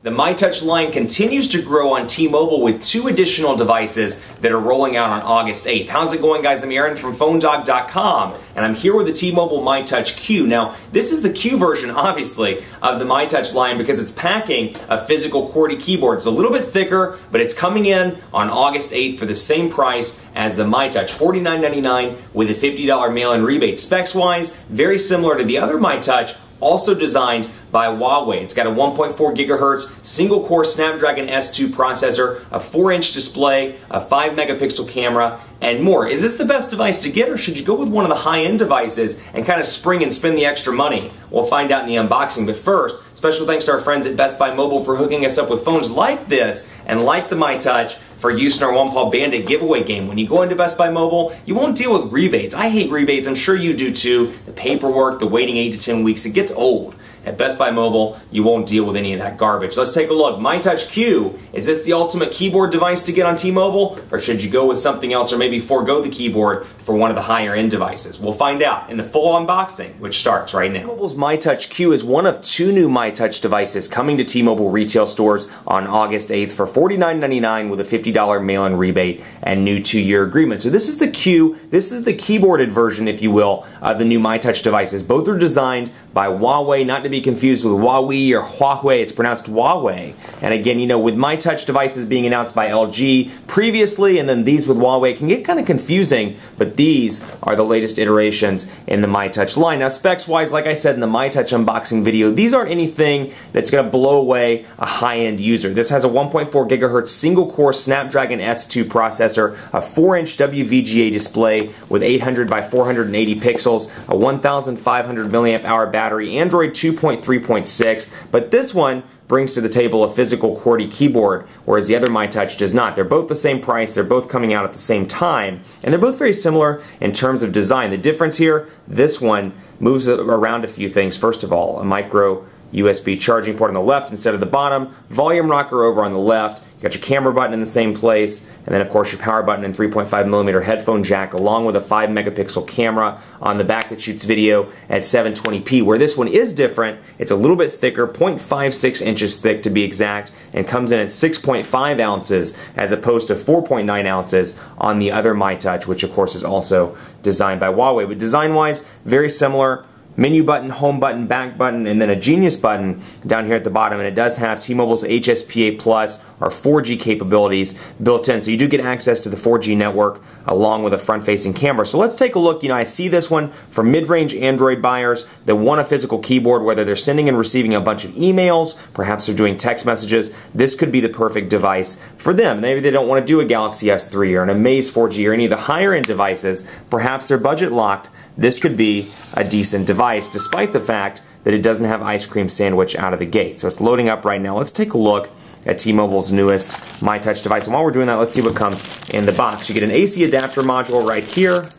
The myTouch line continues to grow on T-Mobile with 2 additional devices that are rolling out on August 8th. How's it going, guys? I'm Aaron from PhoneDog.com, and I'm here with the T-Mobile myTouch Q. Now, this is the Q version, obviously, of the myTouch line because it's packing a physical QWERTY keyboard. It's a little bit thicker, but it's coming in on August 8th for the same price as the myTouch, $49.99 with a $50 mail-in rebate. Specs-wise, very similar to the other myTouch, also designed by Huawei. It's got a 1.4 gigahertz single-core Snapdragon S2 processor, a 4-inch display, a 5-megapixel camera, and more. Is this the best device to get, or should you go with one of the high-end devices and kind of spring and spend the extra money? We'll find out in the unboxing, but first, special thanks to our friends at Best Buy Mobile for hooking us up with phones like this and like the myTouch for use in our One Paw Bandit giveaway game. When you go into Best Buy Mobile, you won't deal with rebates. I hate rebates. I'm sure you do too. The paperwork, the waiting 8 to 10 weeks, it gets old. At Best Buy Mobile, you won't deal with any of that garbage. Let's take a look. myTouch Q, is this the ultimate keyboard device to get on T-Mobile? Or should you go with something else, or maybe forego the keyboard for one of the higher end devices? We'll find out in the full unboxing, which starts right now. T-Mobile's myTouch Q is one of 2 new myTouch devices coming to T-Mobile retail stores on August 8th for $49.99 with a $50 mail-in rebate and new 2-year agreement. So this is the Q, this is the keyboarded version, if you will, of the new myTouch devices. Both are designed by Huawei, not to be confused with Huawei or Huawei, it's pronounced Huawei. And again, you know, with myTouch devices being announced by LG previously, and then these with Huawei, it can get kind of confusing, but these are the latest iterations in the myTouch line. Now, specs-wise, like I said in the myTouch unboxing video, these aren't anything that's going to blow away a high-end user. This has a 1.4 gigahertz single-core Snapdragon S2 processor, a 4-inch WVGA display with 800 by 480 pixels, a 1,500 milliamp hour battery, Android 2.3.6, but this one brings to the table a physical QWERTY keyboard, whereas the other myTouch does not. They're both the same price, they're both coming out at the same time, and they're both very similar in terms of design. The difference here, this one moves around a few things. First of all, a micro USB charging port on the left instead of the bottom, volume rocker over on the left, you got your camera button in the same place, and then of course your power button and 3.5mm headphone jack along with a 5-megapixel camera on the back that shoots video at 720p. Where this one is different, it's a little bit thicker, 0.56 inches thick to be exact, and comes in at 6.5 ounces as opposed to 4.9 ounces on the other myTouch, which of course is also designed by Huawei. But design-wise, very similar. Menu button, home button, back button, and then a Genius button down here at the bottom, and it does have T-Mobile's HSPA Plus or 4G capabilities built in, so you do get access to the 4G network along with a front-facing camera. So let's take a look. You know, I see this one for mid-range Android buyers that want a physical keyboard, whether they're sending and receiving a bunch of emails, perhaps they're doing text messages. This could be the perfect device for them. Maybe they don't want to do a Galaxy S3 or an Amaze 4G or any of the higher-end devices. Perhaps they're budget locked. This could be a decent device, despite the fact that it doesn't have ice cream sandwich out of the gate. So it's loading up right now. Let's take a look at T-Mobile's newest myTouch device. And while we're doing that, let's see what comes in the box. You get an AC adapter module right here.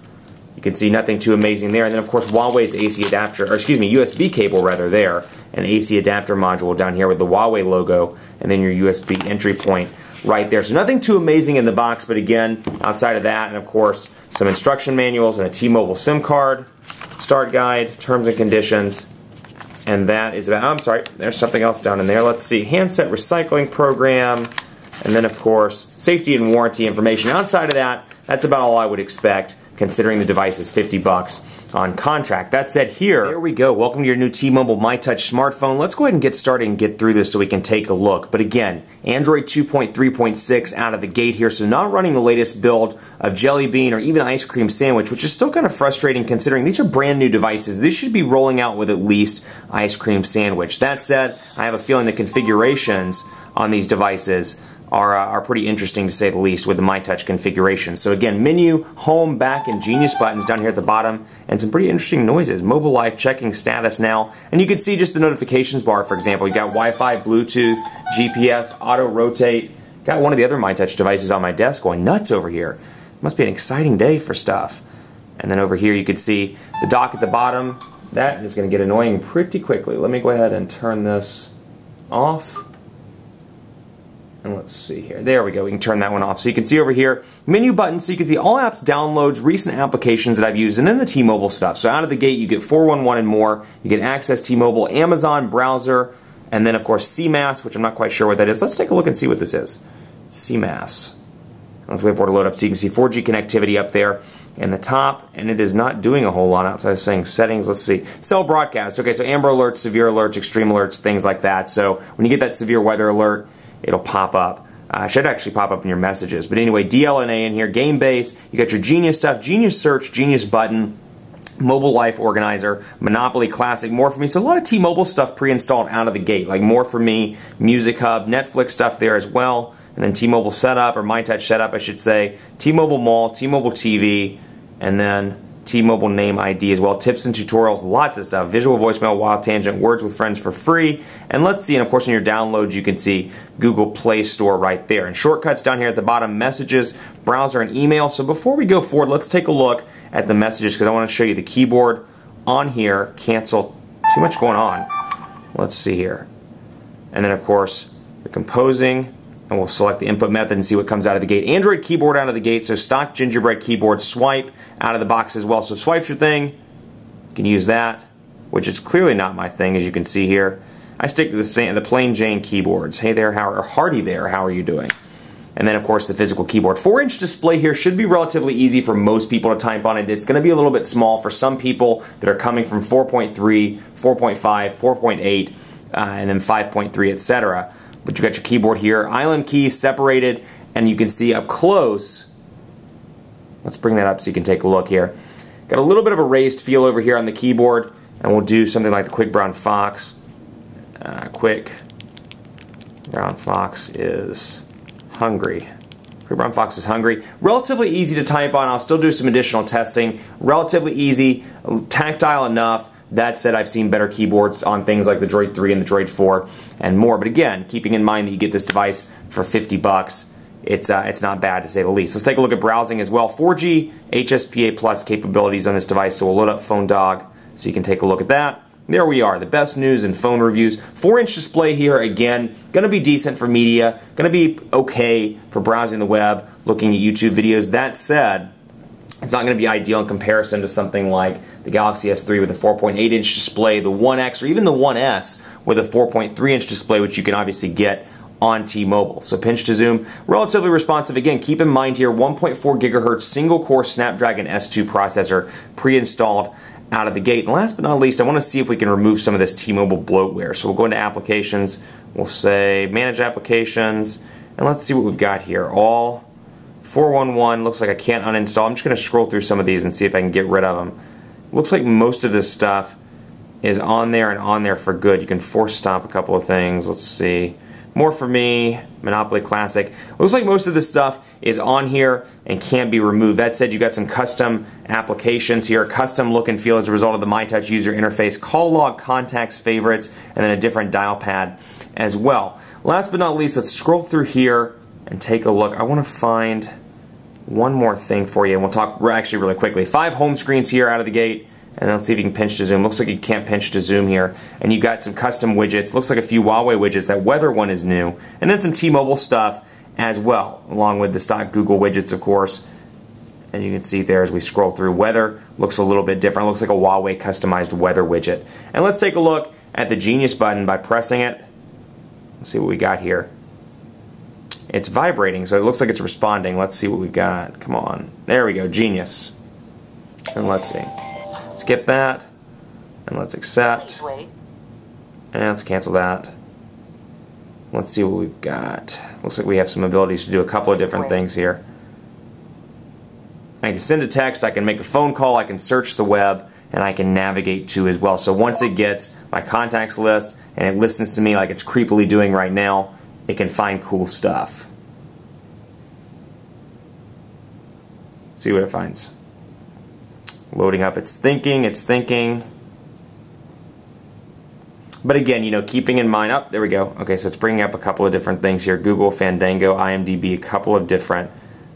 You can see nothing too amazing there. And then, of course, Huawei's AC adapter, or excuse me, USB cable rather there. An AC adapter module down here with the Huawei logo, and then your USB entry point right there. So nothing too amazing in the box, but again, outside of that, and of course, some instruction manuals and a T-Mobile SIM card, start guide, terms and conditions, and that is about, I'm sorry, there's something else down in there. Let's see, handset recycling program, and then of course, safety and warranty information. Outside of that, that's about all I would expect, considering the device is $50 on contract. That said, there we go. Welcome to your new T-Mobile myTouch smartphone. Let's go ahead and get started and get through this so we can take a look. But again, Android 2.3.6 out of the gate here, so not running the latest build of Jelly Bean or even Ice Cream Sandwich, which is still kind of frustrating considering these are brand new devices. This should be rolling out with at least Ice Cream Sandwich. That said, I have a feeling the configurations on these devices are pretty interesting to say the least with the myTouch configuration. So again, menu, home, back, and Genius buttons down here at the bottom, and some pretty interesting noises. Mobile Life checking status now, and you can see just the notifications bar, for example. You got Wi-Fi, Bluetooth, GPS, auto rotate. Got one of the other myTouch devices on my desk going nuts over here. Must be an exciting day for stuff. And then over here you can see the dock at the bottom. That is going to get annoying pretty quickly. Let me go ahead and turn this off. And let's see here. There we go. We can turn that one off. So you can see over here, menu button, so you can see all apps, downloads, recent applications that I've used, and then the T-Mobile stuff. So out of the gate, you get 411 and more. You get Access T-Mobile, Amazon, browser, And then, of course, CMAS, which I'm not quite sure what that is. Let's take a look and see what this is. CMAS. Let's wait for it to load up so you can see 4G connectivity up there in the top, and it is not doing a whole lot outside of saying settings. Let's see. Cell broadcast. Okay, so Amber Alerts, Severe Alerts, Extreme Alerts, things like that. So when you get that severe weather alert, it'll pop up. It should actually pop up in your messages. But anyway, DLNA in here, Game Base. You got your Genius stuff, Genius Search, Genius Button, Mobile Life Organizer, Monopoly Classic, More For Me. So a lot of T-Mobile stuff pre-installed out of the gate, like More For Me, Music Hub, Netflix stuff there as well. And then T-Mobile Setup, or myTouch Setup, I should say. T-Mobile Mall, T-Mobile TV, and then T-Mobile Name ID as well. Tips and tutorials, lots of stuff. Visual voicemail, Wild Tangent, Words with Friends for free. And let's see, and of course in your downloads you can see Google Play Store right there. And shortcuts down here at the bottom, messages, browser, and email. So before we go forward, let's take a look at the messages because I want to show you the keyboard on here. Cancel. Too much going on. Let's see here. And then of course, the composing. And we'll select the input method and see what comes out of the gate. Android keyboard out of the gate, so stock gingerbread keyboard, swipe out of the box as well. So swipe's your thing, you can use that, which is clearly not my thing as you can see here. I stick to the plain Jane keyboards. Hey there, or Hardy there, how are you doing? And then of course the physical keyboard. 4-inch display here should be relatively easy for most people to type on it. It's going to be a little bit small for some people that are coming from 4.3, 4.5, 4.8, and then 5.3, etc. But you got your keyboard here, island keys separated, and you can see up close. Let's bring that up so you can take a look here. Got a little bit of a raised feel over here on the keyboard, and we'll do something like the Quick Brown Fox. Quick Brown Fox is hungry. Quick Brown Fox is hungry. Relatively easy to type on. I'll still do some additional testing. Relatively easy, tactile enough. That said, I've seen better keyboards on things like the Droid 3 and the Droid 4 and more. But again, keeping in mind that you get this device for 50 bucks, it's not bad to say the least. Let's take a look at browsing as well. 4G HSPA Plus capabilities on this device, so we'll load up Phone Dog so you can take a look at that. There we are, the best news and phone reviews. 4-inch display here, again, going to be decent for media, going to be okay for browsing the web, looking at YouTube videos. That said, it's not going to be ideal in comparison to something like the Galaxy S3 with a 4.8-inch display, the 1X, or even the 1S with a 4.3-inch display, which you can obviously get on T-Mobile. So pinch to zoom, relatively responsive. Again, keep in mind here, 1.4 gigahertz single-core Snapdragon S2 processor pre-installed out of the gate. And last but not least, I want to see if we can remove some of this T-Mobile bloatware. So we'll go into applications, we'll say manage applications, and let's see what we've got here. All 411, looks like I can't uninstall. I'm just going to scroll through some of these and see if I can get rid of them. Looks like most of this stuff is on there and on there for good. You can force stop a couple of things. Let's see. More For Me, Monopoly Classic. Looks like most of this stuff is on here and can't be removed. That said, you got some custom applications here, custom look and feel as a result of the myTouch user interface, call log, contacts, favorites, and then a different dial pad as well. Last but not least, let's scroll through here and take a look. I want to find one more thing for you, and we'll talk actually really quickly. 5 home screens here out of the gate, and let's see if you can pinch to zoom. Looks like you can't pinch to zoom here. And you got some custom widgets. Looks like a few Huawei widgets. That weather one is new. And then some T-Mobile stuff as well, along with the stock Google widgets, of course. And you can see there as we scroll through, weather looks a little bit different. Looks like a Huawei customized weather widget. And let's take a look at the Genius button by pressing it. Let's see what we got here. It's vibrating, so it looks like it's responding. Let's see what we got. Come on. There we go, Genius. And let's see. Skip that. And let's accept. And let's cancel that. Let's see what we've got. Looks like we have some abilities to do a couple of different things here. I can send a text, I can make a phone call, I can search the web, and I can navigate to as well. So once it gets my contacts list and it listens to me like it's creepily doing right now, it can find cool stuff. See what it finds. Loading up, it's thinking. But again, you know, keeping in mind, oh, there we go. Okay, so it's bringing up a couple of different things here. Google, Fandango, IMDb, a couple of different.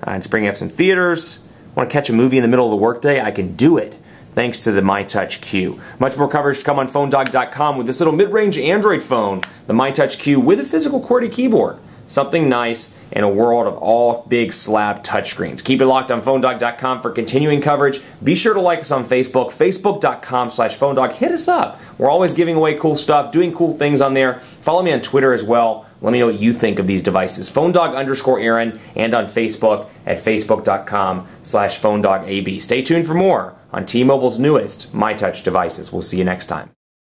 It's bringing up some theaters. Want to catch a movie in the middle of the workday? I can do it, thanks to the myTouch Q. Much more coverage to come on PhoneDog.com with this little mid-range Android phone, the myTouch Q with a physical QWERTY keyboard. something nice in a world of all big slab touchscreens. Keep it locked on PhoneDog.com for continuing coverage. Be sure to like us on Facebook, Facebook.com/PhoneDog. Hit us up. We're always giving away cool stuff, doing cool things on there. Follow me on Twitter as well. Let me know what you think of these devices. PhoneDog_Aaron, and on Facebook at Facebook.com/PhoneDogAB. Stay tuned for more on T-Mobile's newest myTouch devices. We'll see you next time.